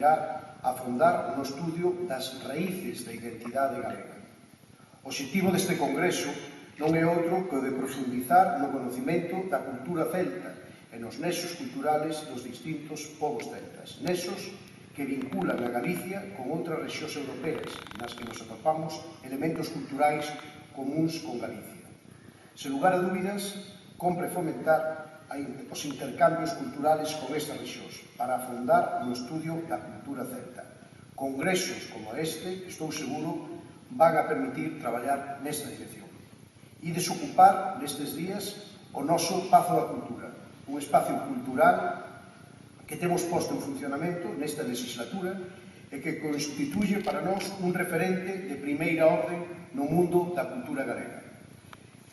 irá a afondar no estudio das raíces da identidade galega. O obxectivo deste congreso non é outro que o de profundizar no conocimento da cultura celta e nos nexos culturales dos distintos povos celtas, nexos que vinculan a Galicia con outras rexións europeas, nas que nos atopamos elementos culturais comuns con Galicia. Sen lugar a dúbidas, compre fomentar os intercambios culturales con estas rexións para afondar no estudio da cultura celta. Congresos como este, estou seguro, van a permitir traballar nesta dirección. E desocupar nestes días o noso Pazo da Cultura, un espacio cultural que temos posto en funcionamento nesta legislatura e que constituye para nós un referente de primeira orde no mundo da cultura galega.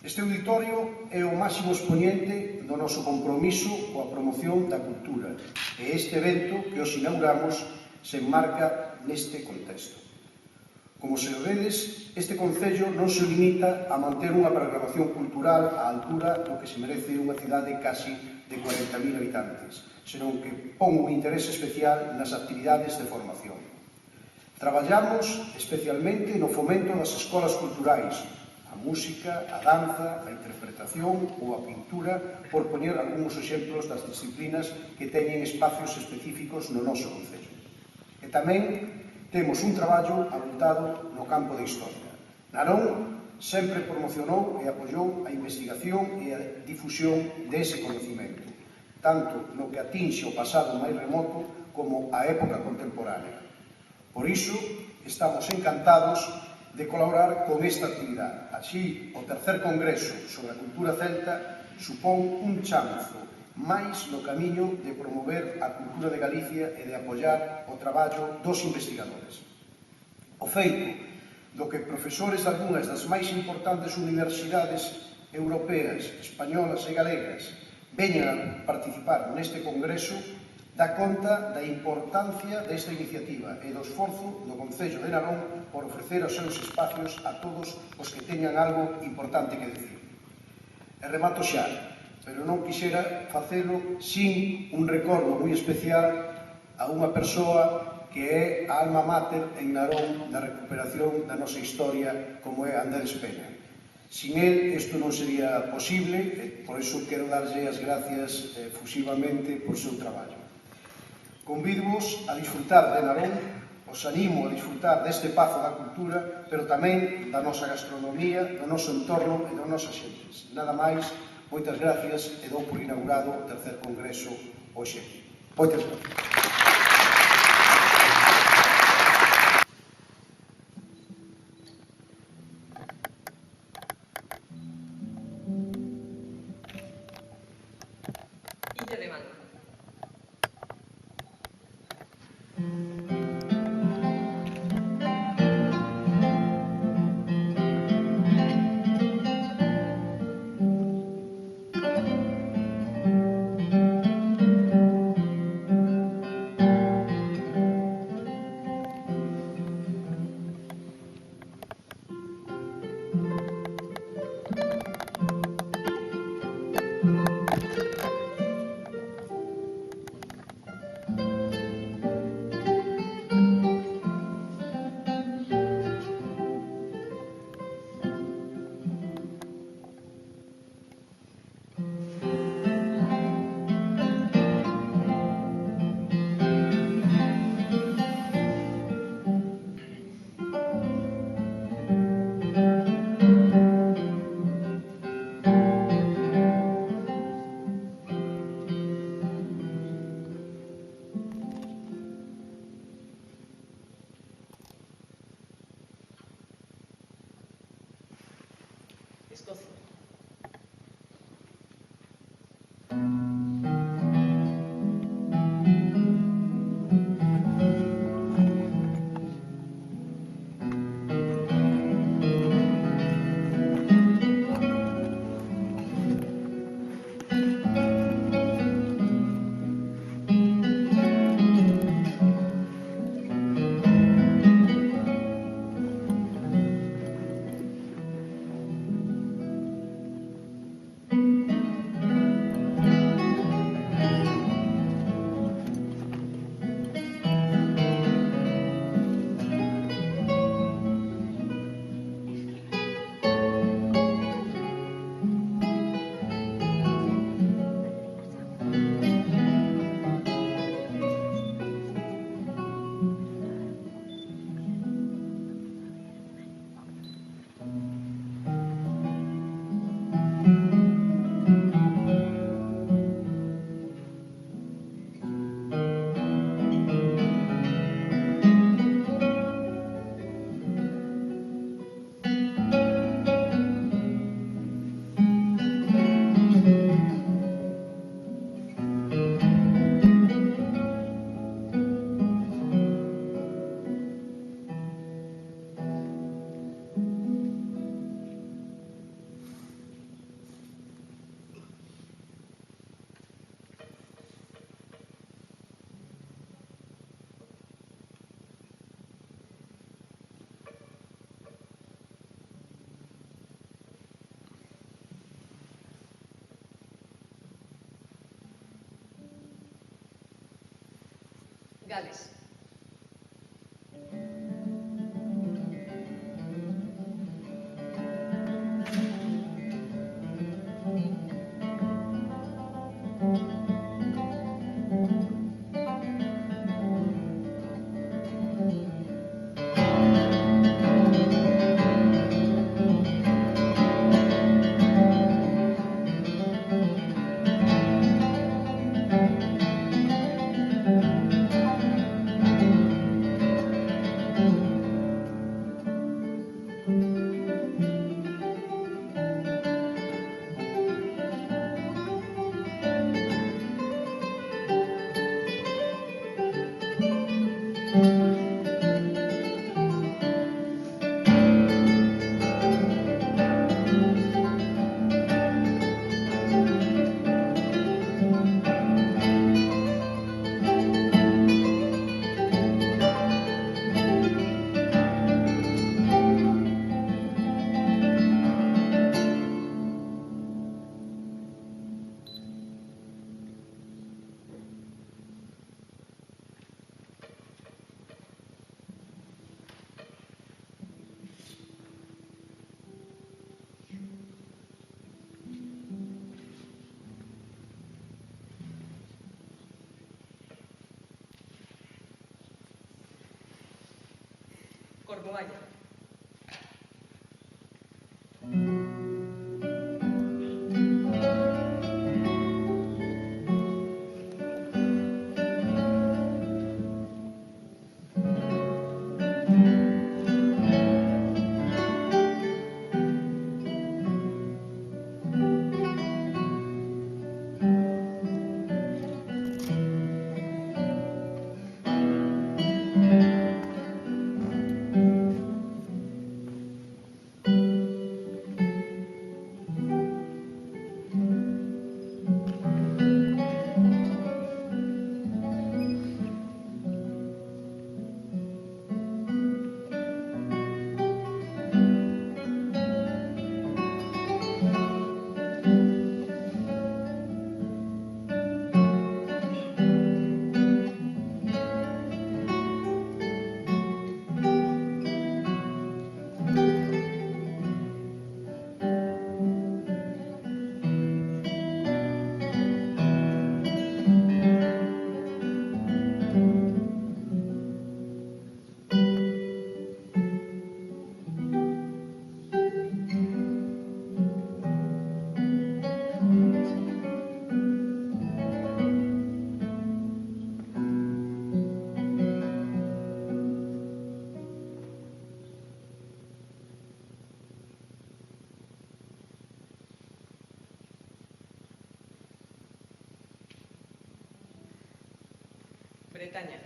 Este auditorio é o máximo exponente do noso compromiso coa promoción da cultura e este evento que os inauguramos se enmarca neste contexto. Como se vedes, este Concello non se limita a manter unha programación cultural á altura do que se merece unha cidade casi de 40.000 habitantes, senón que pon un interés especial nas actividades de formación. Traballamos especialmente no fomento das escolas culturais, a música, a danza, a interpretación ou a pintura, por poñer algúns exemplos das disciplinas que teñen espacios específicos no noso Concello. E tamén temos un traballo avultado no campo da historia. Narón sempre promocionou e apoiou a investigación e a difusión dese conocimento, tanto no que atinxe o pasado máis remoto como a época contemporánea. Por iso, estamos encantados de colaborar con esta actividade. Así, o tercer congreso sobre a cultura celta supón un chanzo máis no camiño de promover a cultura de Galicia e de apoiar o traballo dos investigadores. O feito do que profesores de algunhas das máis importantes universidades europeas, españolas e galegas veñan a participar neste congreso dá conta da importancia desta iniciativa e do esforzo do Concello de Narón por ofrecer os seus espacios a todos os que teñan algo importante que decir. E remato xa, pero non quixera facelo sin un recordo moi especial a unha persoa que é a alma mater en Narón da recuperación da nosa historia, como é Andrés Pena. Sin el, isto non sería posible, e por iso quero darlle as gracias efusivamente por seu traballo. Convido-vos a disfrutar de Narón, os animo a disfrutar deste Pazo da Cultura, pero tamén da nosa gastronomía, do noso entorno e das nosas xentes. Nada máis, moitas gracias e dou por inaugurado o tercer congreso hoxe aquí. Moitas gracias. Gales. Cornualla. Bretaña.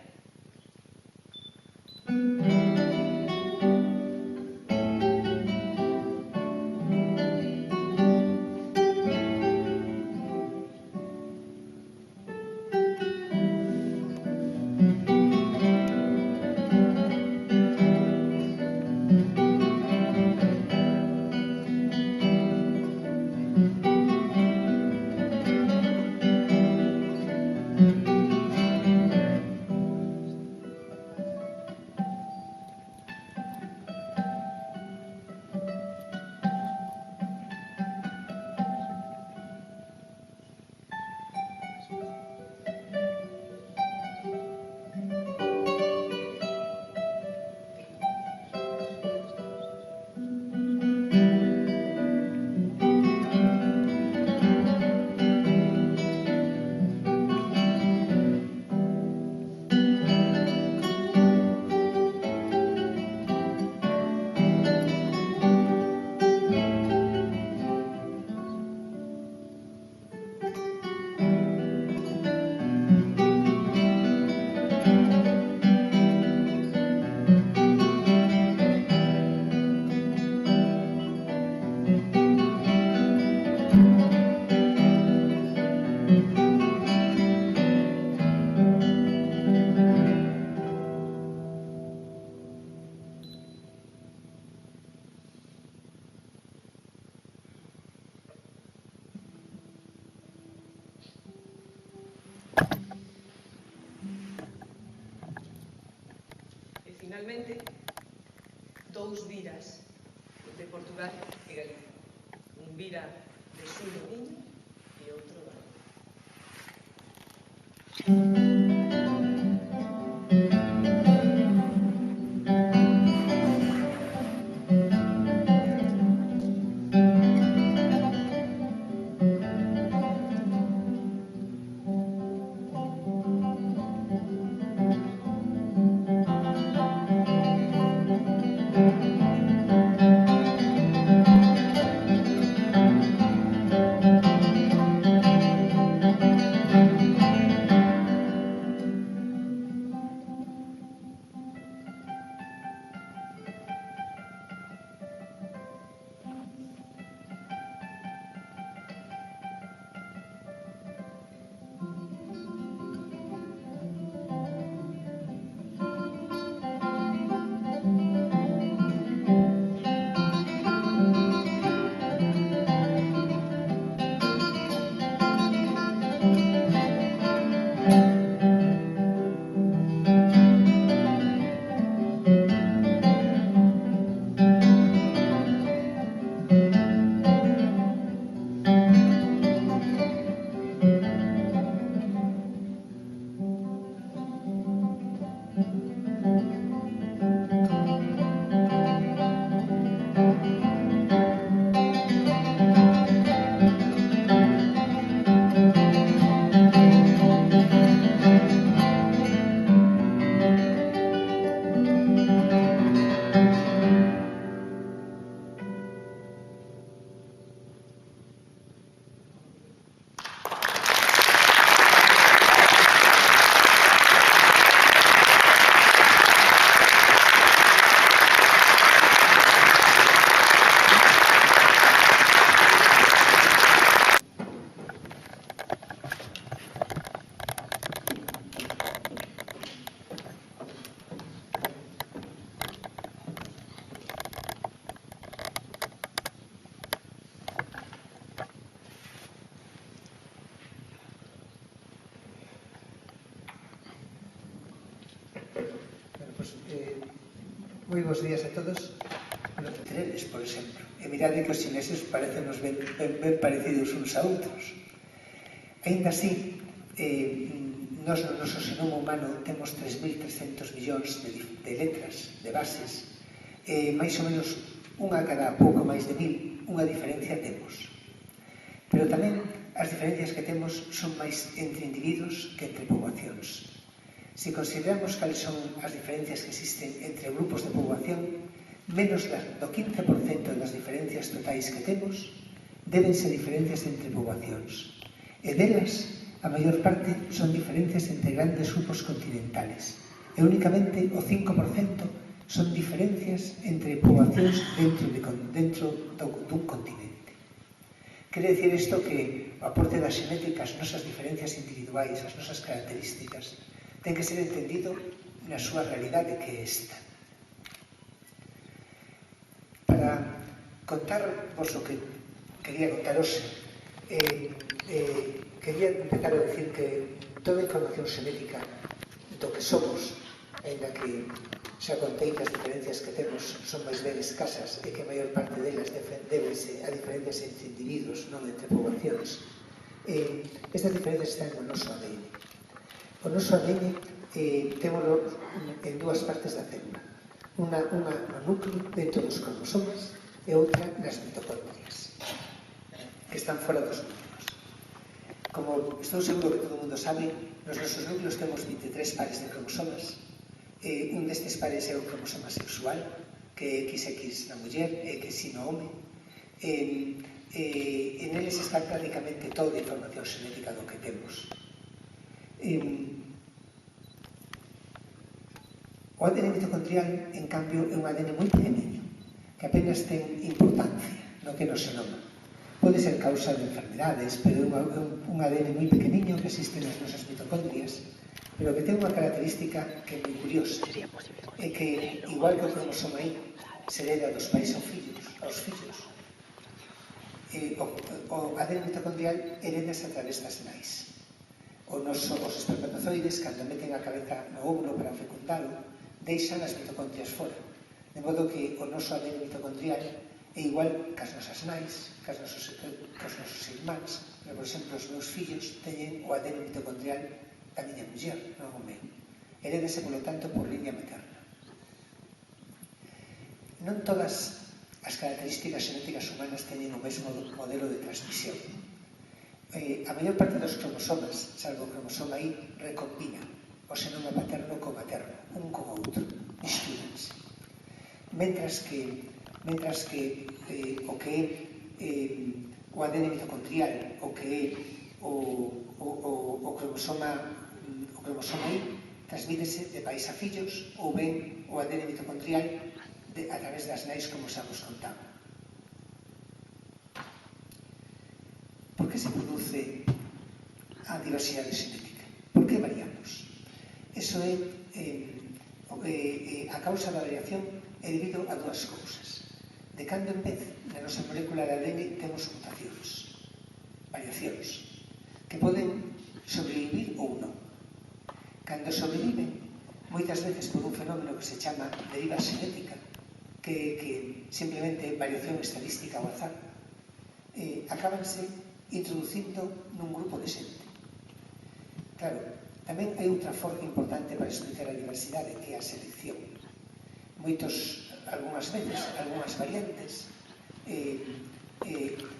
brevemente dous viras de Portugal e Galicia. Un vira de Xulo Niño e outro da Moi bons días a todos. Trenes, por exemplo. E mirade que os chineses parecenos ben parecidos uns a outros. Ainda así, nós no noso xenoma humano temos 3.300 millóns de letras, de bases, e máis ou menos unha cada pouco máis de 1.000, unha diferencia temos. Pero tamén as diferencias que temos son máis entre individuos que entre poboacións. Se consideramos cales son as diferencias que existen entre grupos de poboación, menos do 15% das diferencias totais que temos deben ser diferencias entre poboacións. E delas, a maior parte son diferencias entre grandes grupos continentales. E únicamente o 5% son diferencias entre poboacións dentro dun continente. Quere dicir isto que o aporte da xenética, as nosas diferencias individuais, as nosas características, ten que ser entendido na súa realidade que é esta. Para contarvos o que quería contar hoxe, quería empezar a decir que toda a información xenética do que somos, ainda que xa contei que as diferencias que temos son máis ben escasas e que a maior parte delas debense a diferencias entre individuos, non entre poboacións, estas diferencias están no noso ADN. O noso ADN témolo en dúas partes da célula. Unha no núcleo dentro dos cromosomas e outra nas mitocondrias, que están fora dos núcleos. Como estou seguro que todo o mundo sabe, nos nosos núcleos temos 23 pares de cromosomas. Un destes pares é o cromosoma sexual, que é XX na muller e XY no home. E neles está prácticamente toda a información xenética do que temos. O ADN mitocondrial, en cambio, é un ADN moi pequeniño, que apenas ten importancia no que no xenoma. Pode ser causa de enfermedades, pero é un ADN moi pequeniño que existe nas nosas mitocondrias, pero que ten unha característica que é moi curiosa, é que, igual que o cromosoma Y, se hereda dos pais aos fillos, o ADN mitocondrial heredase a través das nais. Os espermatozoides, cando meten a cabeza no óvulo para fecundalo, deixan as mitocondrias fora. De modo que o noso ADN mitocondrial é igual que as nosas nais, que os nosos irmáns, pero, por exemplo, os meus fillos teñen o ADN mitocondrial da miña muller, non o meu. Herédese, polo tanto, por liña materna. Non todas as características xenéticas humanas teñen o mesmo modelo de transmisión. A maior parte dos cromosomas, salvo o cromosoma I, recombina o xenoma paterno co materno, un con outro, mistúranse. Mentras que o que é o ADN mitocondrial, o que é o cromosoma I, transmítese de pais a fillos, ou ben o ADN mitocondrial a través das nais, como xa vos contaba. Por que se produce a diversidade xenética? Por que variamos? Eso é a causa da variación é debido a dúas cousas. De cando en vez, na nosa molécula de ADN temos mutacións, variacións, que poden sobrevivir ou non. Cando sobreviven, moitas veces por un fenómeno que se chama deriva xenética, que simplemente é variación estadística ao azar, acabanse introducindo nun grupo de xente. Claro, tamén hai outra forma importante para explicar a diversidade, que é a selección. Algúnas veces, algúnas variantes,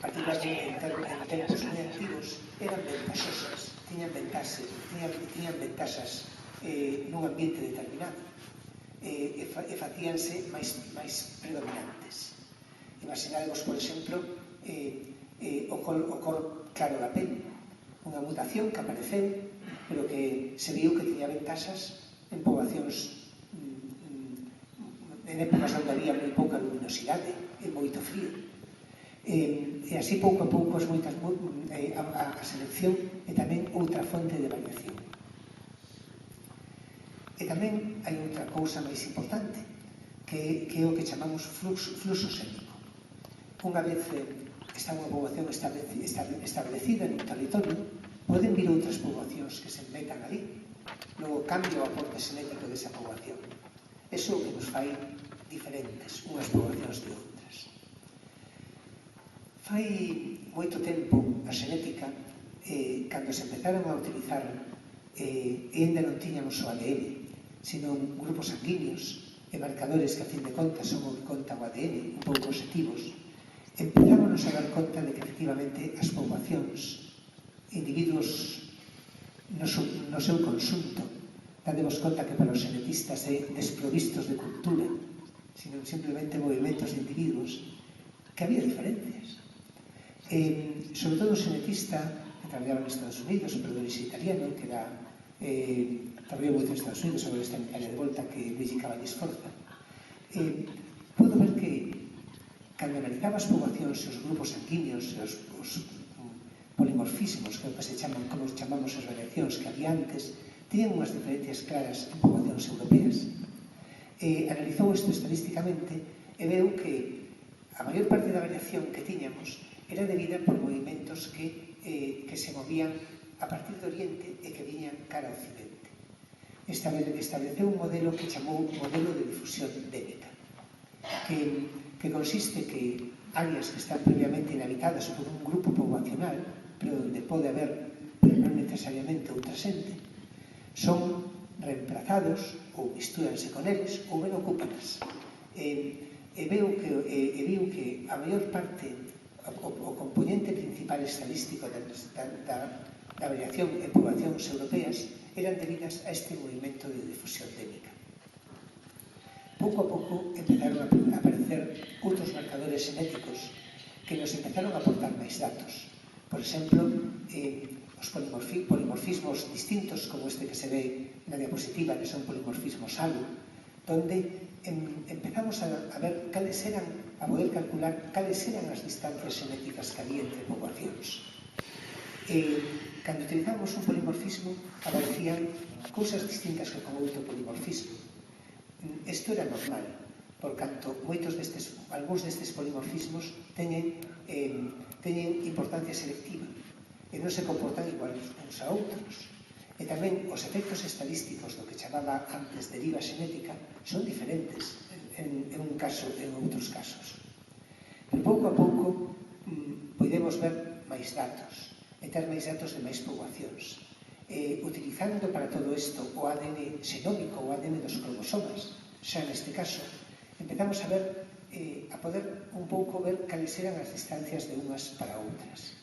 particularmente en tempos moi antigos, eran ventaxosas, tiñan ventaxas nun ambiente determinado, e facíanse máis predominantes. Imaginadevos, por exemplo, o cor claro da pel, unha mutación que apareceu, pero que se viu que tiña ventaxas en poboacións en épocas onde había moi pouca luminosidade e moito frío. E así, pouco a pouco, a selección é tamén outra fonte de variación. E tamén hai outra cousa máis importante, que é o que chamamos fluxo xénico. Unha vez está unha poboación establecida en un territorio, poden vir outras poboacións que se metan ali, logo cambia o aporte xenético desa poboación. Eso é o que nos fai diferentes unhas poboacións de outras. Fai moito tempo a xenética, cando se empezaron a utilizar, e ainda non tiñamos o ADN, senón grupos sanguíneos e marcadores que, a fin de contas, son o que conta o ADN, un pouco objetivos, empezámonos a dar conta de que, efectivamente, as poboacións, individuos no seu conxunto, dademos conta que para os xenetistas é desprovistos de cultura, sino simplemente movimentos de individuos, que había diferencias. Sobre todo o xenetista que traballaba nos Estados Unidos, o profesor italiano, que era traballou moito nos Estados Unidos, sobre esta en Italia de volta, que Luigi Cavalli Sforza, pudo ver que, cando analizaba as poboacións e os grupos sanguíneos, os polimorfismos, que é o que se chaman, como chamamos as variacións que había antes, teñen unhas diferencias claras en poboacións europeas. Analizou isto estadísticamente e veu que a maior parte da variación que tiñamos era debida por movimentos que se movían a partir do Oriente e que viñan cara ao Occidente. Estableceu un modelo que chamou modelo de difusión endémica, que consiste que áreas que están previamente inhabitadas por un grupo poboacional, pero onde pode haber, pero non necesariamente outra xente, son reemplazados ou mistúranse con eles ou ben ocúpanas. E viu que a maior parte, o componente principal estadístico da variación en poboacións europeas eran debidas a este movimento de difusión endémica. Pouco a pouco empezaron a aparecer outros marcadores xenéticos que nos empezaron a aportar máis datos. Por exemplo, os polimorfismos distintos, como este que se ve na diapositiva, que son polimorfismos halo, donde empezamos a ver a poder calcular cales eran as distancias xenéticas que había entre poboacións. Cando utilizamos un polimorfismo, aparecían cousas distintas que con outro polimorfismo. Isto era normal, por canto, algúns destes polimorfismos teñen importancia selectiva e non se comportan igual uns a outros. E tamén os efectos estadísticos do que chamaba antes deriva xenética son diferentes en un caso e en outros casos. Pero pouco a pouco podemos ver máis datos e ter máis datos de máis poboacións. Utilizando para todo isto o ADN xenómico, o ADN dos cromosomas, xa neste caso, empezamos a ver, a poder un pouco ver cales eran as distancias de unhas para outras.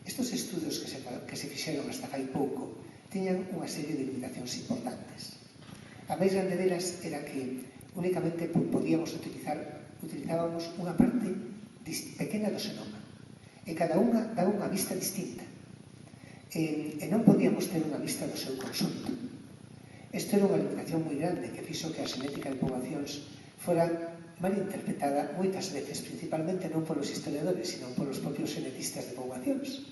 Estes estudos que se fixeron hasta fai pouco tiñan unha serie de limitacións importantes. A máis grande delas era que únicamente utilizábamos unha parte pequena do xenoma e cada unha daba unha vista distinta e non podíamos ter unha vista do seu conxunto. Isto era unha limitación moi grande que fixo que a xenética de poboacións fora mal interpretada moitas veces, principalmente non polos historiadores, sino polos propios genetistas de poboacións,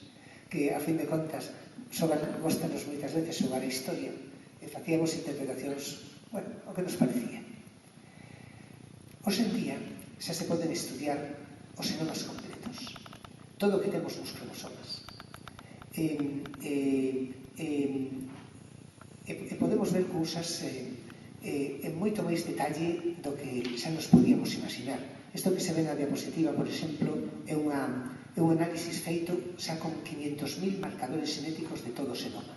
que, a fin de contas, gostanos moitas veces xogar a historia e facíamos interpretacións, bueno, o que nos parecía. Hoxe en día xa se poden estudiar os xenomas completos, todo o que temos nos cromosomas. E podemos ver cousas en moito máis detalle do que xa nos podíamos imaginar. Isto que se ve na diapositiva, por exemplo, é un análisis feito xa con 500.000 marcadores xenéticos de todo o xenoma.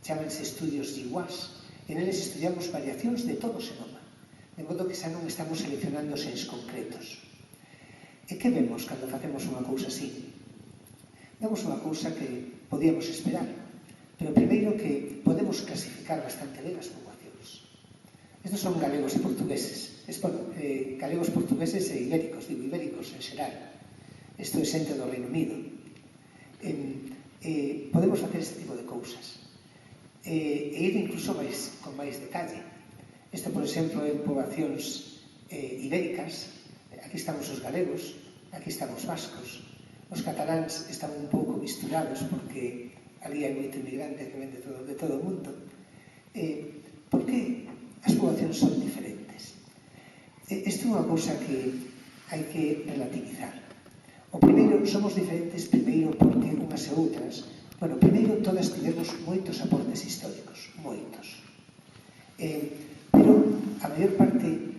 Chámanse estudios GWAS, e neles estudiamos variacións de todo o xenoma, de modo que xa non estamos seleccionando xens concretos. E que vemos cando facemos unha cousa así? Vemos unha cousa que podíamos esperar, pero primeiro que podemos clasificar bastante ben as poboacións. Estos son galegos e portugueses, galegos, portugueses e ibéricos, digo ibéricos en xeral. Isto é xente do Reino Unido. Podemos facer este tipo de cousas e ir incluso con máis detalle. Isto, por exemplo, en poboacións ibéricas. Aquí estamos os galegos, aquí están os vascos. Os cataláns están un pouco misturados porque ali hai moito inmigrante que ven de todo o mundo. Por que as poboacións son diferentes? Isto é unha cousa que hai que relativizar. O primeiro, somos diferentes primeiro porque unhas e outras, bueno, primeiro todas tivemos moitos aportes históricos, moitos. Pero a maior parte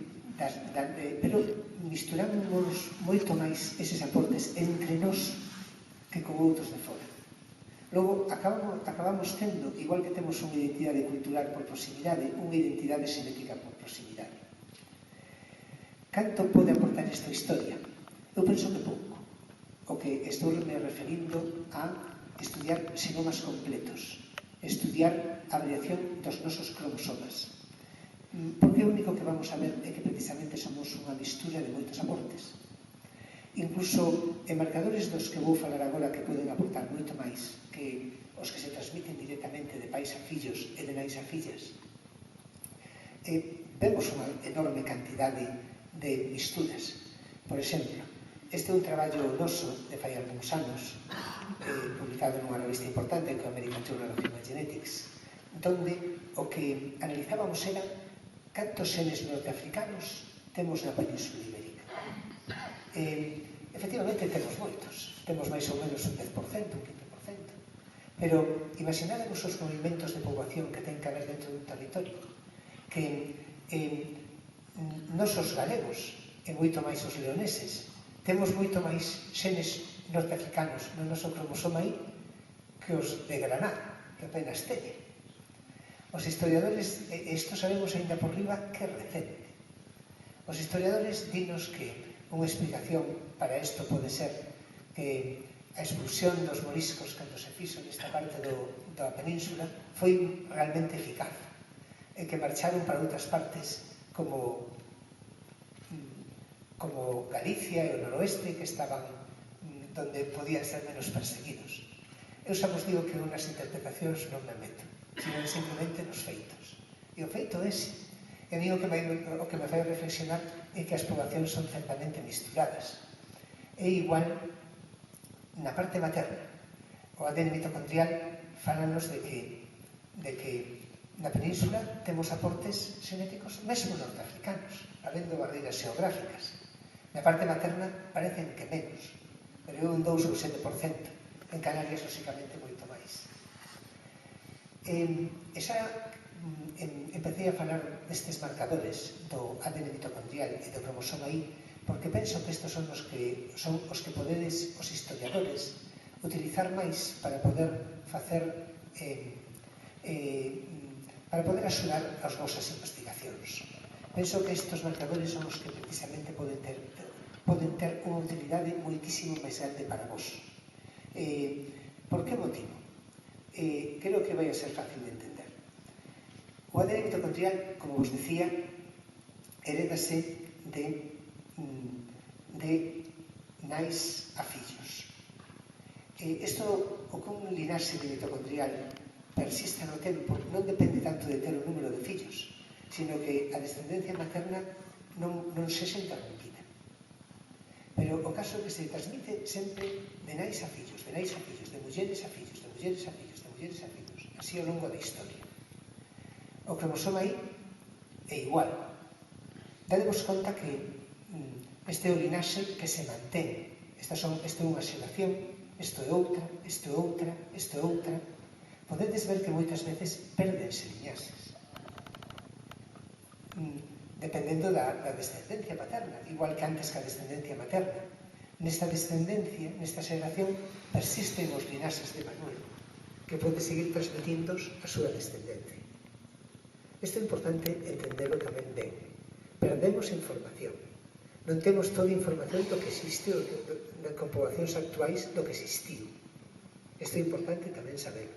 pero misturamos moito máis eses aportes entre nós que con outros de fora. Logo, acabamos tendo, igual que temos unha identidade cultural por proximidade, unha identidade xenética por proximidade. Canto pode aportar esta historia? Eu penso que pouco. O que estou me referindo a estudiar xenomas completos, estudiar a variación dos nosos cromosomas. Porque o único que vamos a ver é que precisamente somos unha mistura de moitos aportes. Incluso en marcadores dos que vou falar agora que poden aportar moito máis que os que se transmiten directamente de pais a fillos e de nais a fillas. Vemos unha enorme cantidade de misturas. Por exemplo, este é un traballo noso de fai algúns anos, publicado nunha revista importante que é o American Journal of Human Genetics, donde o que analizábamos era cantos genes norteafricanos temos na Península Ibérica. Efectivamente temos moitos, temos máis ou menos un 10%, un 15%, pero imagináramos os movimentos de poboación que ten que haber dentro dun territorio, que nosos galegos e moito máis os leoneses temos moito máis genes norteafricanos no noso cromosoma aí que os de Granada, que apenas teñen. Os historiadores, isto sabemos ainda por riba que é recente. Os historiadores dinos que unha explicación para isto pode ser que a expulsión dos moriscos cando se fixo nesta parte da península foi realmente eficaz e que marcharon para outras partes como Galicia e o noroeste que estaban donde podían ser menos perseguidos. Eu xa vos digo que unhas interpretacións non me meto, sino simplemente nos feitos. E o feito é ese. E a mí o que me fai reflexionar é que as poboacións son certamente misturadas. É igual na parte materna. O ADN mitocondrial falanos de que na península temos aportes xenéticos mesmo norteafricanos, habendo barreiras xeográficas. Na parte materna parecen que menos, pero é un 2 ou 7%. En Canarias, lóxicamente, moito máis. E xa empecé a falar destes marcadores do ADN mitocondrial e do cromosoma Y porque penso que estes son os que podedes, os historiadores, utilizar máis para poder facer para poder axudar as vosas investigacións. Penso que estes marcadores son os que precisamente poden ter unha utilidade moitísimo máis grande para vos. Por que motivo? Creo que vai a ser fácil de entender. O ADN mitocondrial, como vos decía, heredase de nais a fillos. Isto, o que un linaxe de mitocondrial persista no tempo, non depende tanto de ter o número de fillos, sino que a descendencia materna non sexa interrompida. Pero o caso é que se transmite sempre de nais a fillos, de nais a fillos, de mulleres a fillos, de mulleres a fillos, de mulleres a fillos, así ao longo da historia. O cromosoma Y é igual. Dadevos conta que este é o linaxe que se mantén. Isto é unha xeración, isto é outra, isto é outra, isto é outra. Podedes ver que moitas veces perdense liñaxes. Dependendo da descendencia paterna, igual que antes que a descendencia materna. Nesta descendencia, nesta xeración, persisten os linaxes de Manuel, que pode seguir transmitindos a súa descendencia. Isto é importante entendelo tamén ben. Perdemos información. Non temos toda a información do que existe nas comprobacións actuais do que existiu. Isto é importante tamén saber.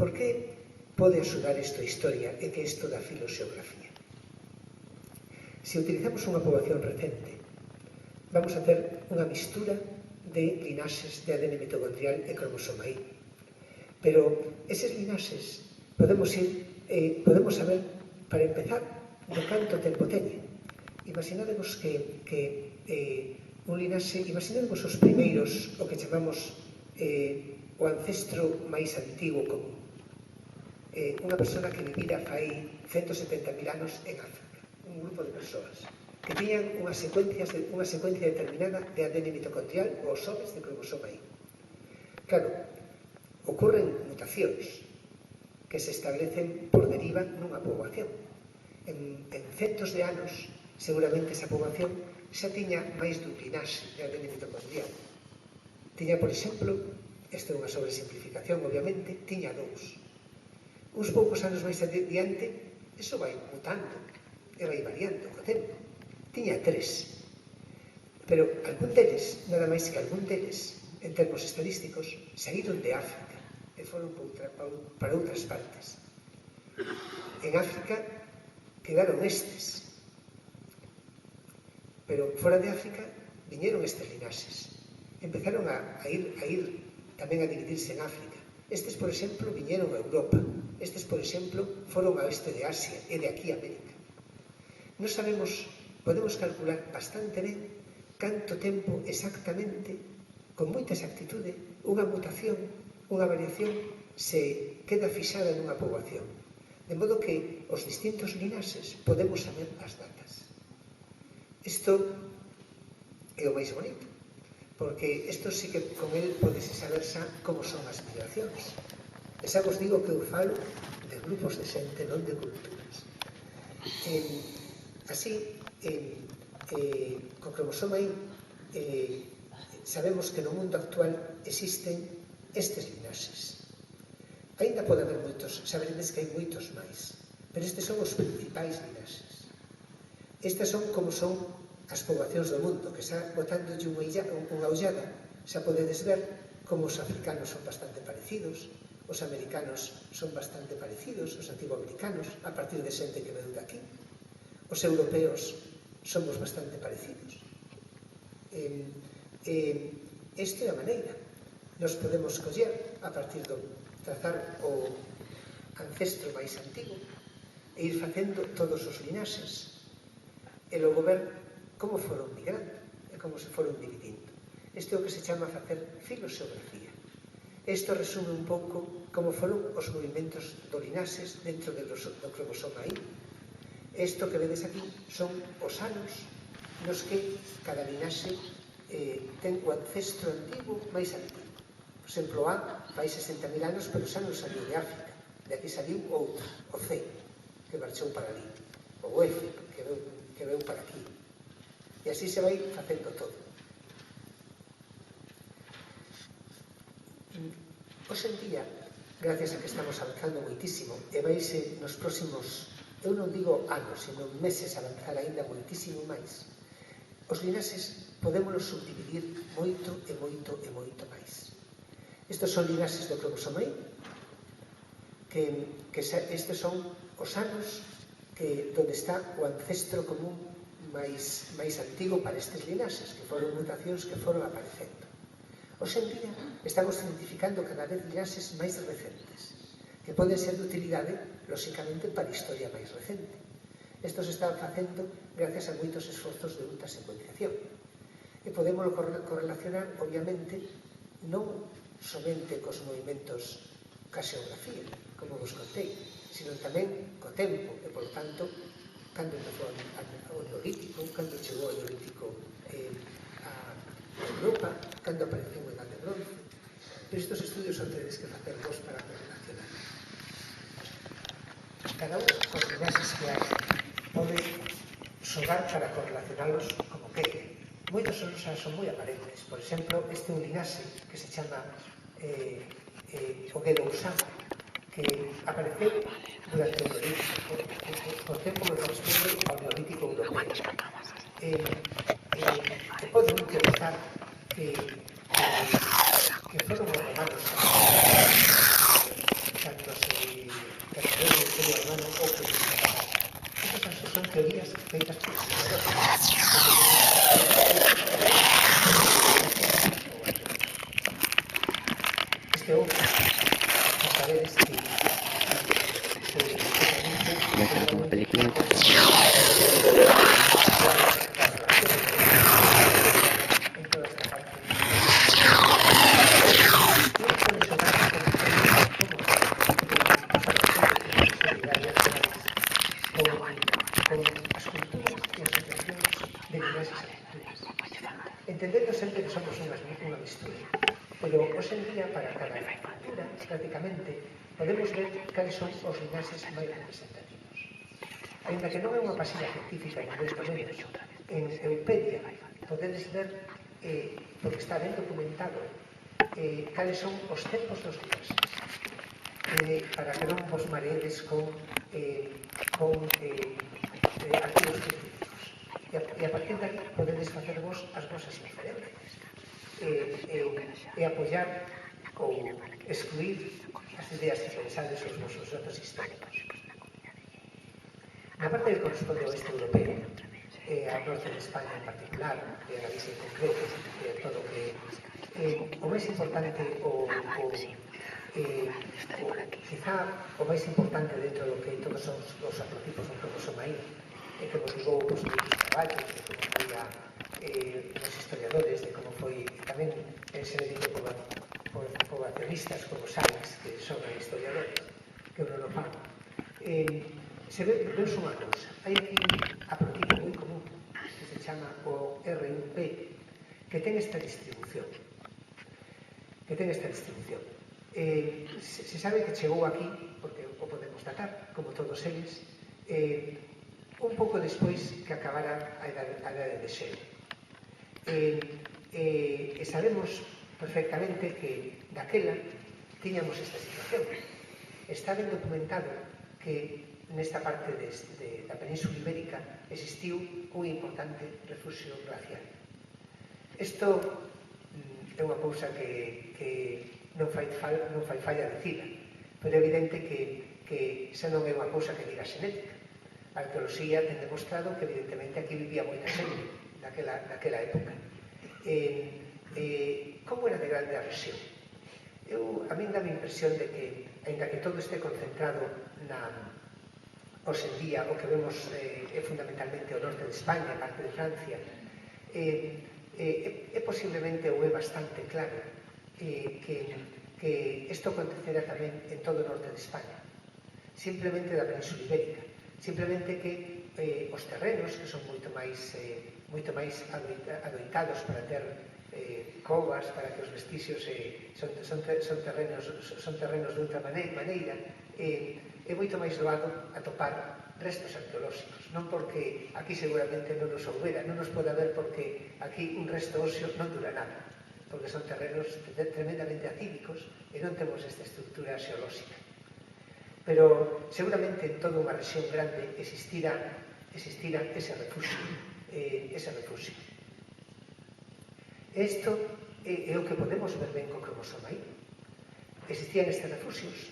Por que pode axudar isto a historia e que isto da filoxeografía? Se utilizamos unha poboación recente, vamos a ter unha mistura de linaxes de ADN mitocondrial e cromosoma Y. Pero eses linaxes podemos saber, para empezar, de canto tempo teñen. Imaginadevos que un linaxe, imaginadevos os primeiros, o que chamamos o ancestro máis antigo común. Unha persona que vivira fai 170.000 anos en África, un grupo de persoas que tiñan unha secuencia determinada de ADN mitocondrial ou somes de cromosoma Y. Claro, ocorren mutacións que se establecen por deriva nunha poboación. En centos de anos, seguramente esa poboación xa tiña máis dun linaxe de ADN mitocondrial. Tiña, por exemplo, isto é unha sobresimplificación, obviamente, tiña 2. Uns poucos anos máis adiante, iso vai mutando e vai variando co tempo. Tiña 3. Pero algún deles, nada máis que algún deles, en termos estadísticos, saíron de África e foron para outras partes. En África quedaron estes. Pero fora de África viñeron estes linaxes. Empezaron a ir tamén a dividirse en África. Estes, por exemplo, viñeron a Europa. Estes, por exemplo, foron a oeste de Asia e de aquí a América. Non sabemos, podemos calcular bastante ben canto tempo exactamente, con moita exactitude, unha mutación, unha variación se queda fixada nunha poboación. De modo que os distintos linaxes podemos saber as datas. Isto é o máis bonito, porque isto sí que con el podese saber xa como son as migracións. E xa vos digo que eu falo de grupos de xente, non de culturas. Así, co cromosoma Y, sabemos que no mundo actual existen estes linaxes. Ainda pode haber moitos, saberedes que hai moitos máis, pero estes son os principais linaxes. Estas son como son as poboacións do mundo, que xa botándolle unha ollada, xa podedes ver como os africanos son bastante parecidos, os americanos son bastante parecidos, os nativoamericanos, a partir de xente que veu daqui. Os europeos somos bastante parecidos. Isto é a maneira. Nos podemos coller a partir do trazar o ancestro máis antigo e ir facendo todos os linaxes e logo ver como foron migrando e como se foron dividindo. Isto é o que se chama facer filoxeografía. Isto resume un pouco como foron os movimentos do linaxes dentro do cromosoma Y. Isto que vedes aquí son os anos nos que cada linaxe ten o ancestro antigo máis antigo. Por exemplo, A fai 60.000 anos, pero xa non saliu de África. De aquí saliu outro, o C, que marchou para ali. O F, que veu para aquí. E así se vai facendo todo. Hoxe en día, gracias a que estamos avanzando moitísimo, e vaise nos próximos, eu non digo anos, sino meses, avanzar aínda moitísimo máis, os linaxes podémonos subdividir moito e moito e moito máis. Estes son linaxes do cromosoma Y, que estes son os anos donde está o ancestro común máis antigo para estes linaxes, que foron mutacións que foron aparecendo. Hoxe en día estamos identificando cada vez linaxes máis recentes, que poden ser de utilidade, lóxicamente, para a historia máis recente. Estos están facendo gracias a moitos esforzos de ultrasecuenciación. E podemos correlacionar, obviamente, non somente cos movimentos ca xeografía, como vos contei, sino tamén co tempo, e, polo tanto, cando empezou o Neolítico, cando chegou o Neolítico a Europa, cando apareceu a Edad de Bronce. Pero estes estudios son tedes que facer vos para correlacionar. Cada un dos linaxes que hai pode xogar para correlacionalos como queire. Moitos son moi aparentes. Por exemplo, este é un linaxe que se chama o Guedousán, que apareceu durante o Neolítico, por tempo que corresponde ao Neolítico europeo. E pode utilizar que foron os romanos cando se casou o Imperio Romano ou que estas son teorías feitas por historiadores. Este outro, a sabedes que como película. Entendendo sempre que somos unha mistura, pero hoxe en día, para cada cultura, prácticamente, podemos ver cales son os linaxes máis representativos. Ainda que non é unha pasilla científica, ni moito menos, en Eupedia podedes ver, porque está ben documentado, cales son os tempos dos linaxes, para que non vos mareedes con artigos científicos. E a partir de aquí podedes facer vos as vosas diferencias e apoiar ou excluir as ideas que pensades os vosos datos históricos. Na parte que corresponde ao oeste europeo, ao norte de España en particular, e a Galicia en concreto, todo que o máis importante, quizá o máis importante dentro do que todos os atrotipos do cromosoma Y, que nos ligou os muitos traballos, de como foi os historiadores, de como foi tamén se dedico poblacionistas como Salles, que son historiadores, que non o fan. Se veus unha cousa, hai aquí un aprotipo moi común que se chama o R1P, que ten esta distribución. Se sabe que chegou aquí, porque o podemos datar, como todos eles, un pouco despois que acabara a Edade de Xeo. E sabemos perfectamente que daquela tiñamos esta situación. Está ben documentado que nesta parte da Península Ibérica existiu un importante refuxio glacial. Isto é unha cousa que non fai falla dicila, pero é evidente que xa non é unha cousa que diga xenética. A arqueoloxía ten demostrado que evidentemente aquí vivía moita xente naquela época. Como era de grande a rexión? A min dá a impresión de que, ainda que todo este concentrado hoxe en día, o que vemos é fundamentalmente o norte de España, parte de Francia, é posiblemente ou é bastante claro que isto acontecera tamén en todo o norte de España, simplemente da Península Ibérica. Simplemente que os terrenos, que son moito máis adoitados para ter covas, para que os vestixios son terrenos de outra maneira, é moito máis doado atopar restos arqueolóxicos, non porque aquí seguramente non nos houbera, non nos pode haber porque aquí un resto óseo non dura nada, porque son terrenos tremendamente acívicos e non temos esta estructura xeolóxica. Pero seguramente en toda unha rexión grande existira ese refugio. E isto é o que podemos ver ben co cromosoma I. Existían estes refugios,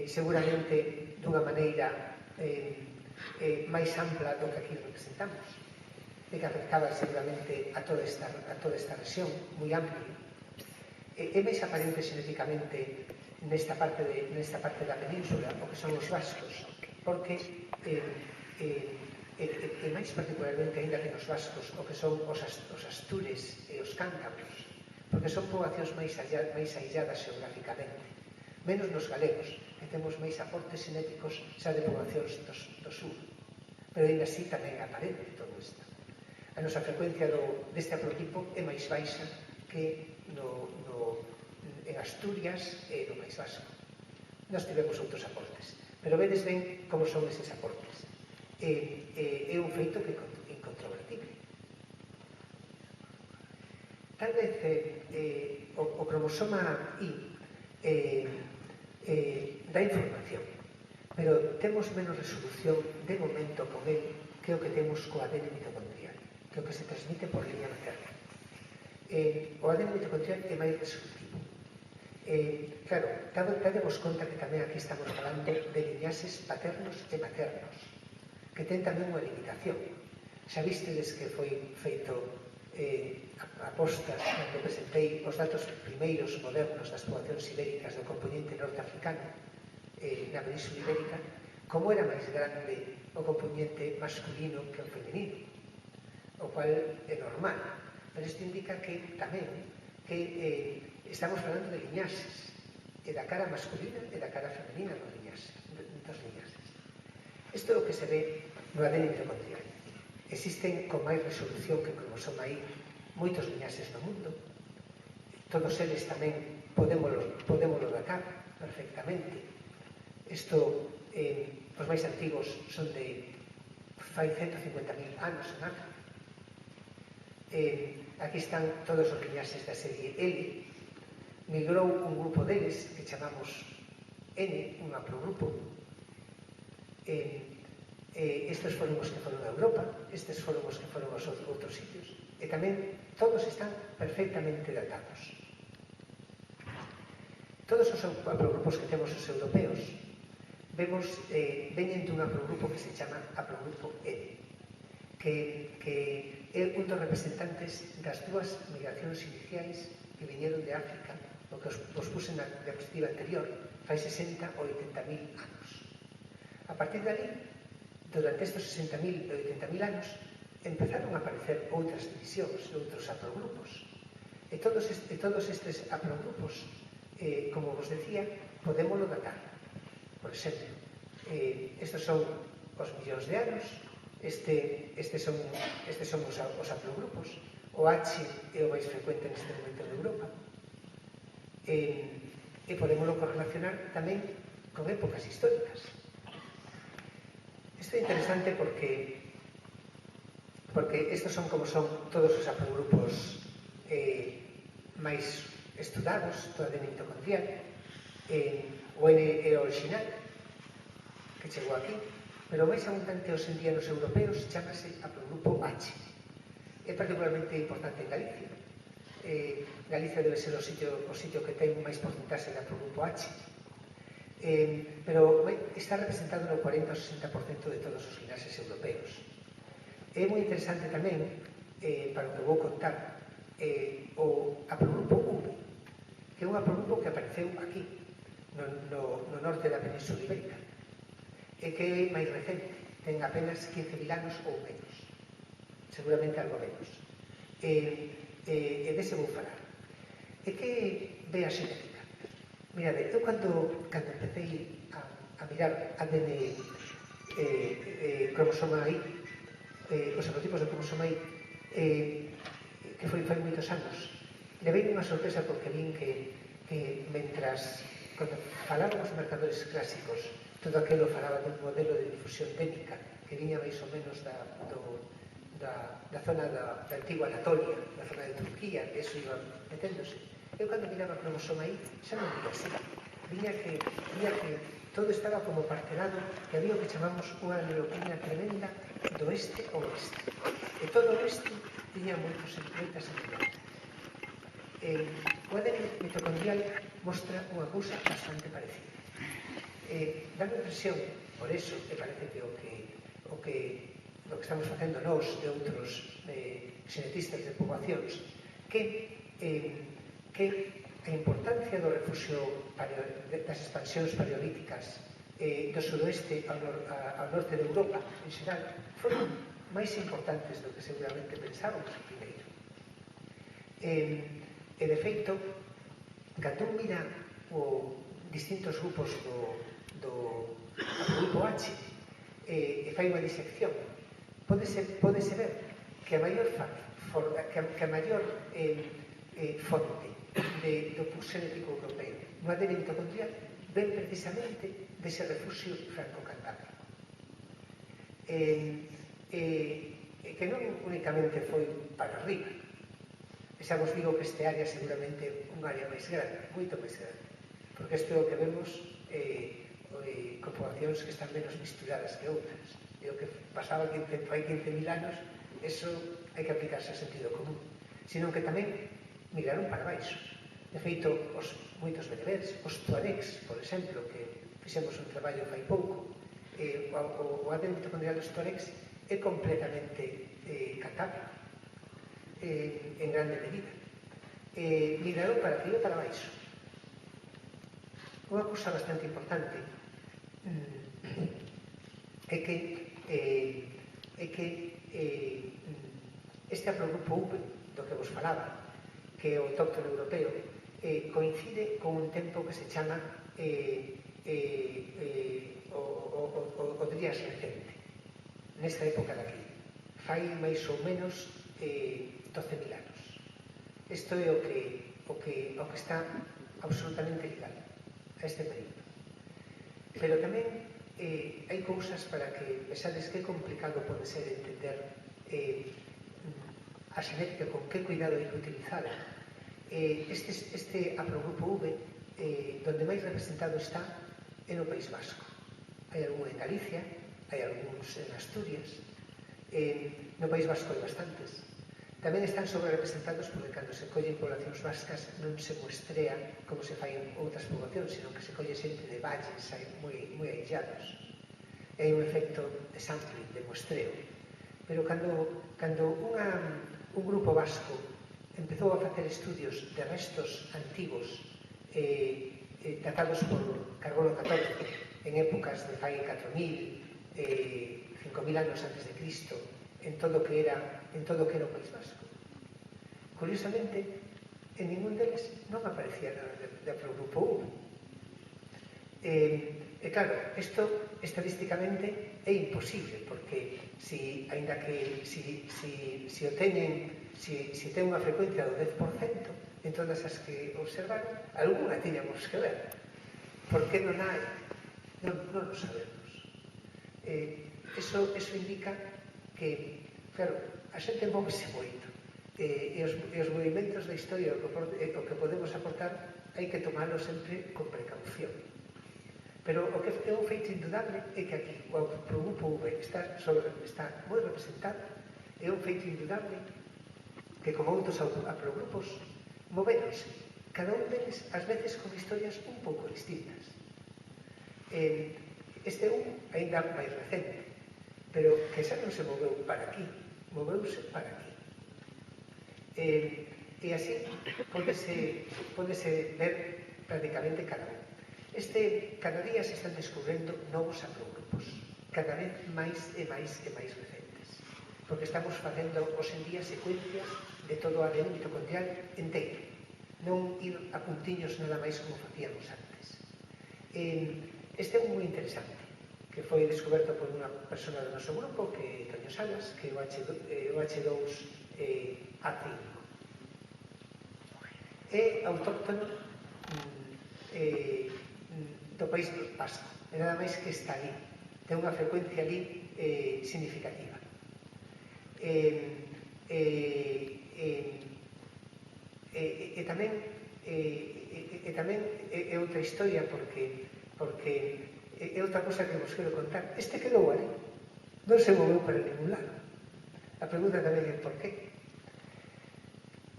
seguramente dunha maneira máis ampla do que aquí representamos, e que afectaba seguramente a toda esta rexión moi amplia. É máis aparente xenéticamente nesta parte da península o que son os vascos, porque e máis particularmente ainda que nos vascos o que son os astures e os cántabros, porque son poboacións máis ailladas xeográficamente, menos nos galegos, que temos máis aportes xenéticos xa de poboacións do sur, pero ainda así tamén é aparente todo isto. A nosa frecuencia deste haplotipo é máis baixa que en Asturias e no País Vasco. Nós tivemos outros aportes, pero vedes ben como son eses aportes. É un feito que é incontrovertible. Tal vez o cromosoma I dá información, pero temos menos resolución de momento con ele que o que temos co ADN mitocondrial, que é o que se transmite por liña materna. O ADN mitocondrial é máis resolutivo. Claro, dádemos conta que tamén aquí estamos falando de liñaxes paternos e maternos, que ten tamén unha limitación. Xa vistedes que foi feito apostas cando presentei os datos primeiros modernos das poboacións ibéricas do componente norteafricano na Península Ibérica, como era máis grande o componente masculino que o femenino, o cual é normal, pero isto indica que tamén que estamos falando de liñaxes, e da cara masculina e da cara femenina dos liñaxes. Isto é o que se ve no ADN mitocondrial. Existen con máis resolución que o cromosoma I moitos liñaxes no mundo. Todos eles tamén podémolo datar perfectamente. Isto, os máis antigos son de fai 150.000 anos en África. Aquí están todos os liñaxes da serie L. Migrou un grupo deles que chamamos N, un haplogrupo. Estes foron os que foron a Europa, estes foron os que foron aos outros sitios, e tamén todos están perfectamente datados. Todos os haplogrupos que temos os europeos veñen dun haplogrupo que se chama haplogrupo N, que é un dos representantes das dúas migracións iniciais que viñeron de África, o que os puse na diapositiva anterior, fai 60 ou 80.000 anos. A partir de ali, durante estes 60.000 e 80.000 anos, empezaron a aparecer outras divisións, outros haplogrupos. E todos estes haplogrupos, como vos decía, podémolo datar. Por exemplo, estes son os millóns de anos, estes son os haplogrupos, o H é o máis frecuente neste momento en Europa, e podémolo correlacionar tamén con épocas históricas. Isto é interesante porque estes son como son todos os haplogrupos máis estudados do ADN mitocondrial. O N é o original, que chegou aquí, pero o máis abundante hoxe en día nos europeos chamase haplogrupo H. É particularmente importante en Galicia. Galicia debe ser o sitio que ten máis porcentaxe de haplogrupo H. Pero está representado no 40 ou 60% de todos os liñaxes europeos. É moi interesante tamén, para o que vou contar, o haplogrupo V, que é un haplogrupo que apareceu aquí, no norte da Península Ibérica, e que é máis recente, ten apenas 15.000 anos ou menos, seguramente algo menos. E dese vou falar. E que ve a xenética? Mirade, eu cando empecé a mirar ADN cromosoma I, os haplotipos do cromosoma I, que foi moitos anos. Levei unha sorpresa porque vin que mentras, cando falaban os marcadores clásicos, todo aquilo falaba dun modelo de difusión técnica que viña máis ou menos da zona da antigua Anatolia, da zona de Turquía, que eso iba meténdose. Eu cando miraba a cromosoma aí, xa non vía así. Vía que todo estaba como parcelado, que había o que chamamos unha neoplina tremenda do este ao oeste. E todo o oeste tiña moitos moitas actividades. O ADN mitocondrial mostra unha cousa bastante parecida. Dá a impresión, por eso, que parece que o que estamos facendo nós de outros xenetistas de poboacións, que a importancia do refugio das expansións paleolíticas do sudoeste ao norte de Europa, en xeral, foron máis importantes do que seguramente pensábamos primeiro. E, de feito, cando mira distintos grupos do grupo H e fai unha disección, pódese ver que a maior fonte do pus xenético europeo no ADN mitocondrial ven precisamente dese refugio franco-cantábrico. Que non únicamente foi para arriba. Xa vos digo que este área seguramente é un área máis grande, moito máis grande, porque isto é o que vemos con poboacións que están menos misturadas que outras. E o que pasaba fai 15.000 anos, eso hai que aplicarse a sentido común. Sino que tamén migraron para baixo. De feito, moitos bereberes, os tuaregs, por exemplo, que fixemos un traballo fai pouco, o ADN mitocondrial dos tuaregs é completamente cantábrico, en grande medida. Migraron para arriba e para baixo. Unha cousa bastante importante é que este haplogrupo V do que vos falaba, que é o autóctono europeo, coincide con un tempo que se chama o Drías recente, nesta época daqui. Fai máis ou menos 12.000 anos. Isto é o que está absolutamente ligado a este período. Pero tamén hai cousas para que pensades que é complicado pode ser entender a xenética, con que cuidado hai que utilizar. Este haplogrupo V, donde máis representado está, é no País Vasco. Hai algún en Galicia, hai algúns en Asturias, no País Vasco hai bastantes. Tamén están sobrerepresentados porque cando se collen poblacións vascas non se muestrea como se fai en outras poblacións, sino que se colle xente de valles moi aillados. Hai un efecto de sampling, de muestreo. Pero cando un grupo vasco empezou a facer estudios de restos antigos datados por carbono 14 en épocas de fai 4.000, 5.000 anos antes de Cristo, en todo o que era o País Vasco. Curiosamente, en ningún deles non aparecía nada de haplogrupo V. E claro, isto estadísticamente é imposible, porque aínda que se o teñen, se ten unha frecuencia do 10% en todas as que observaron, algunha tiñamos que ver. Por que non hai? Non o sabemos. Eso indica que, claro, a xente móvese moito, e os movimentos da historia, o que podemos aportar, hai que tomarlo sempre con precaución. Pero o que é un feito indudable é que aquí o haplogrupo V está moi representado. É un feito indudable que, como outros haplogrupos, moveronse, cada un deles, ás veces, con historias un pouco distintas. Este un ainda máis recente, pero que xa non se moveu para aquí, moveuse para aquí. E así pódese ver prácticamente cada un. Cada día se están descubrendo novos haplogrupos, cada vez máis e máis recentes, porque estamos facendo hoxe en día secuencias de todo o ADN mitocondrial inteiro, non ir a puntiños nada máis como facíamos antes. Este é un moi interesante, que foi descoberto por unha persona do noso grupo, que é Toño Salas, que é o H2A5. é autóctono do País Vasco, e nada máis que está ali, ten unha frecuencia ali significativa. E tamén é outra historia porque é outra cosa que vos quero contar. Este quedou ali, non se moveu para ningún lado. A pregunta tamén é por qué.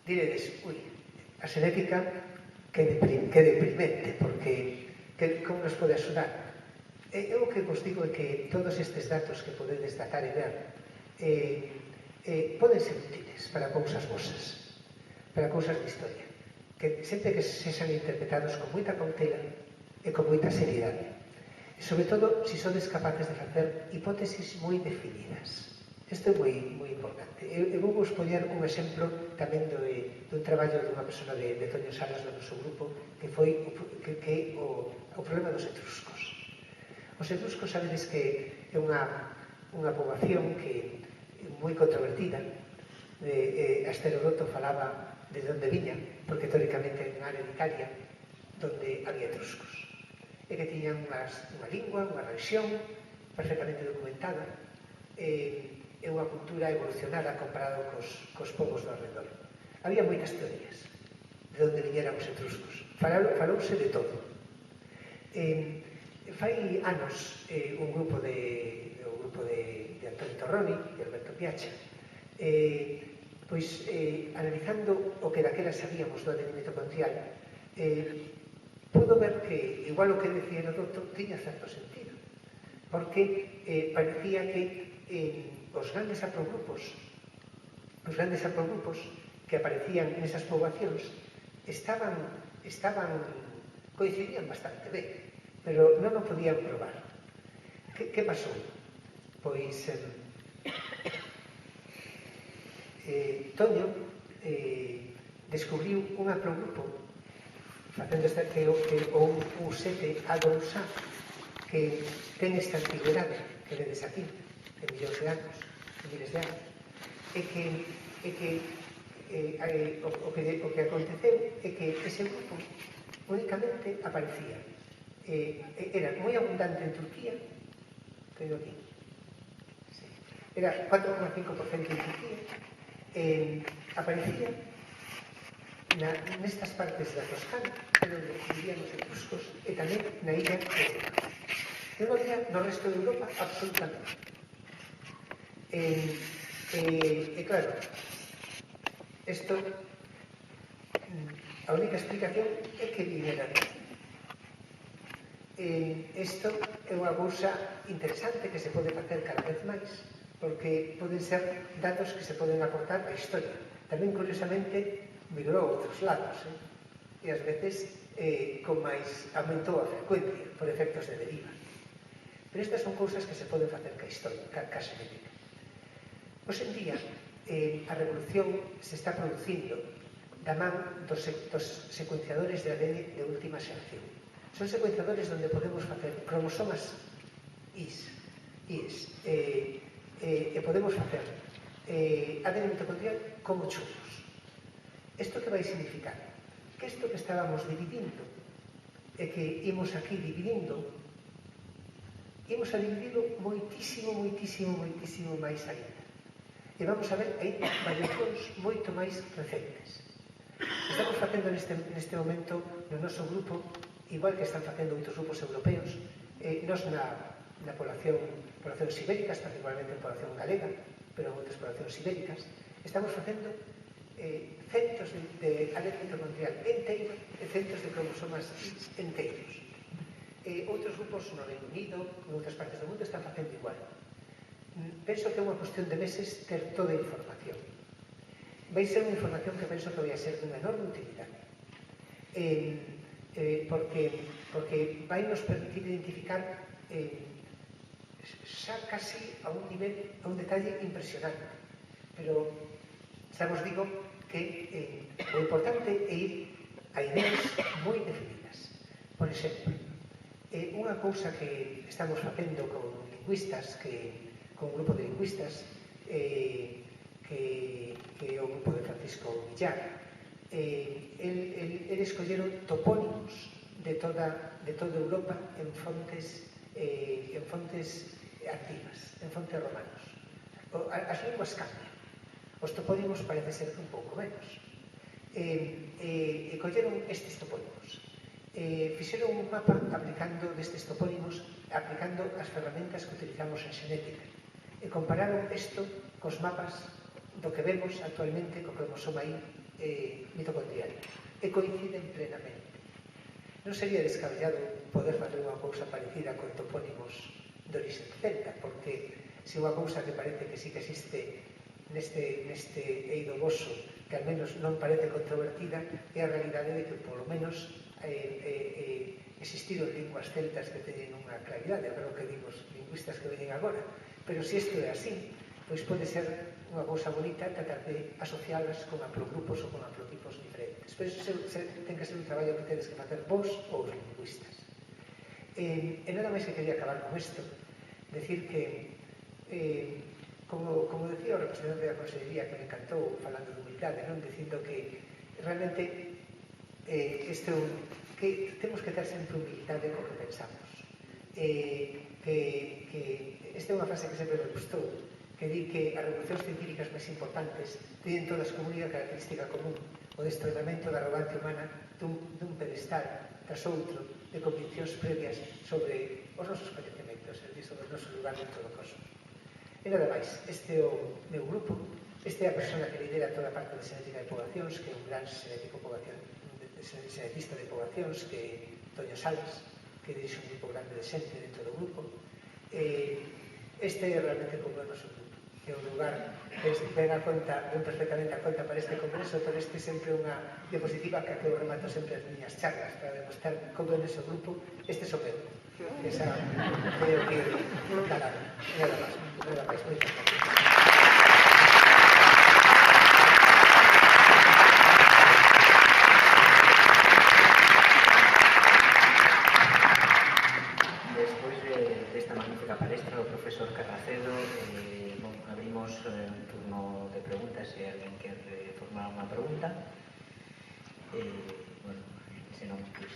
Diredes, ui, a xenética que deprimente, porque como nos pode axudar? Eu o que vos digo é que todos estes datos que podedes datar e ver poden ser útiles para cousas vosas, para cousas de historia, que sempre que sexan interpretados con moita cautela e con moita seriedade. E sobre todo, se sodes capaces de facer hipótesis moi definidas. Isto é moi importante. Eu vou vos poñer un exemplo tamén dun traballo dunha persona de Toño Salas do noso grupo que é o problema dos etruscos. Os etruscos sabedes que é unha poboación que é moi controvertida. Heródoto falaba de onde viña, porque teóricamente é unha área de Italia onde había etruscos e que tiñan unha lingua, unha religión perfectamente documentada e unha cultura evolucionada comparado cos povos do alrededor. Había moitas teorías de onde viñeran os etruscos. Falouse de todo. Fai anos un grupo de Antonio Torroni e Alberto Piacha analizando o que daquela sabíamos do ADN mitocondrial pudo ver que igual o que decía Heródoto tiña certo sentido, porque parecía que os grandes haplogrupos que aparecían nesas poboacións coincidían bastante ben, pero non o podían probar. Que pasou? Pois Toño descubriu un haplogrupo facendo que o U7A2A que ten esta antigüedade que vedes aquí, de millóns de anos, de miles de anos, e que o que aconteceu é que ese grupo únicamente aparecía. Era moi abundante en Turquía, creo aquí, era 4,5% en Turquía, aparecía nestas partes da Toscana, onde vivían os etruscos, e tamén na illa de Creta. Non había no resto de Europa absolutamente. E claro, isto, a única explicación é que vinieran aquí. Isto é unha cousa interesante que se pode facer cada vez máis, porque poden ser datos que se poden aportar á historia. Tamén, curiosamente, migrou a outros lados, e ás veces con máis aumentou a frecuencia por efectos de deriva. Pero estas son cousas que se poden facer ca historia, ca xenética. Hoxe en día, a revolución se está producindo da man dos secuenciadores de ADN de última xeración. Son secuenciadores onde podemos facer cromosomas IS, e podemos facer ADN mitocondrial como churros. Isto que vai significar? Que isto que estábamos dividindo e que imos aquí dividindo, imos a dividirlo moitísimo máis ainda. E vamos a ver aí variacións moito máis recentes. Estamos facendo neste momento no noso grupo, igual que están facendo outros grupos europeos, nos na poblacións ibéricas, particularmente en población galega, pero en outras poblacións ibéricas, estamos facendo centros de ADN mitocondrial enteiro e centros de cromosomas enteiros. Outros grupos no Reino Unido, en outras partes do mundo, están facendo igual. Penso que é unha cuestión de meses ter toda a información. Vai ser unha información que penso que vai a ser dunha enorme utilidade. Porque vai nos permitir identificar xa casi a un nivel, a un detalle impresionante. Pero xa vos digo que o importante é ir a ideas moi definidas. Por exemplo, unha cousa que estamos facendo con lingüistas, con un grupo de lingüistas, que é o grupo de Francisco Villar, El escolleron topónimos de toda Europa en fontes activas, en fontes romanos. As linguas cambian, os topónimos parece ser que un pouco menos. Colleron estes topónimos, fixeron un mapa aplicando destes topónimos, aplicando as ferramentas que utilizamos en xenética, e compararon isto cos mapas do que vemos actualmente co cromosoma I mitocondrial, e coinciden plenamente. Non sería descabellado poder facer unha cousa parecida con topónimos de orixe celta, porque se unha cousa que parece que sí que existe neste eido voso, que al menos non parece controvertida, é a realidade de que, polo menos, existiron linguas celtas que teñen unha claridade, agora o que digo os lingüistas que veñen agora, pero se isto é así, pois pode ser unha cousa bonita tratar de asocialas con haplogrupos ou con haplotipos diferentes. Pero iso ten que ser un traballo que tedes que facer vos ou os lingüistas. E nada máis que quería acabar con isto, decir que, como decía o representante da Consellería, que me encantou falando de humildade, non dicindo que realmente que temos que ter sempre humildade co que pensamos. Esta é unha frase que sempre me gustou, que di que as revolucións científicas máis importantes teñen todas como única característica común o destrozamento da arrogancia humana dun pedestal tras outro de conviccións previas sobre os nosos coñecementos, sobre o noso lugar dentro do cosmos. E nada máis, este é o meu grupo, este é a persona que lidera toda a parte de xenética de poblacións, que é un gran xenetista de poblacións, que é Toño Salas, que dirixe un grupo grande de xente dentro do grupo. Este é realmente como é o noso grupo, que é un lugar que ven perfectamente a conta para este congreso, pero este é sempre unha diapositiva que eu remato sempre as miñas charlas para demostrar como é o noso grupo. Este é o meu, que esa é o que nada máis, moitas gracias. Desta magnífica palestra do profesor Carracedo, abrimos un turno de preguntas se alguén quer formar unha pregunta. Bueno, se non, pues,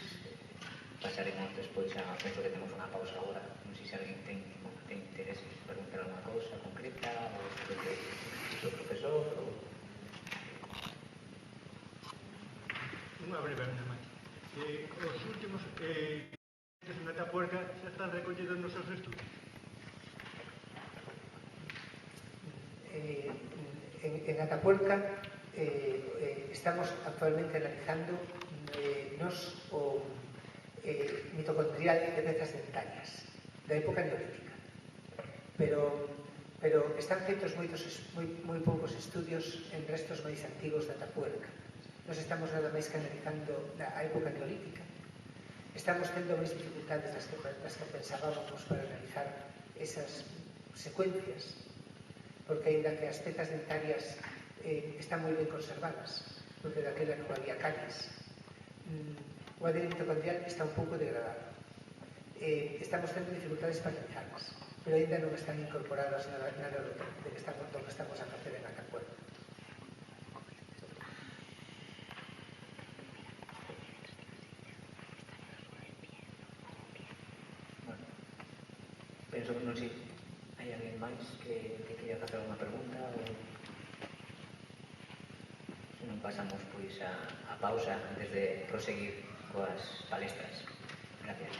pasaremos despois penso que temos unha pausa agora, non sei se alguén ten interés en preguntar alguna cousa concreta ou sobre o profesor ou... Unha breve máis. Os últimos en Atapuerca xa están recollidos nos seus estudos? En Atapuerca estamos actualmente analizando nos o mitocondrial de pezas dentarias da época neolítica, pero están feitos moi poucos estudios en restos máis antigos de Atapuerca. Nos estamos nada máis que analizando a época neolítica. Estamos tendo máis dificultades das que pensábamos para analizar esas secuencias, porque ainda que as pezas dentarias están moi ben conservadas, porque daquela non había caries, o ADN mitocondrial está un pouco degradado. Estamos tendo dificultades para analizarlas, pero ainda non están incorporadas nada do que estamos a facer en Atapuerca. Penso que non sei, hai alguén máis que quería facer unha pregunta ou... Se non pasamos pois a pausa antes de proseguir coas palestras. Gracias.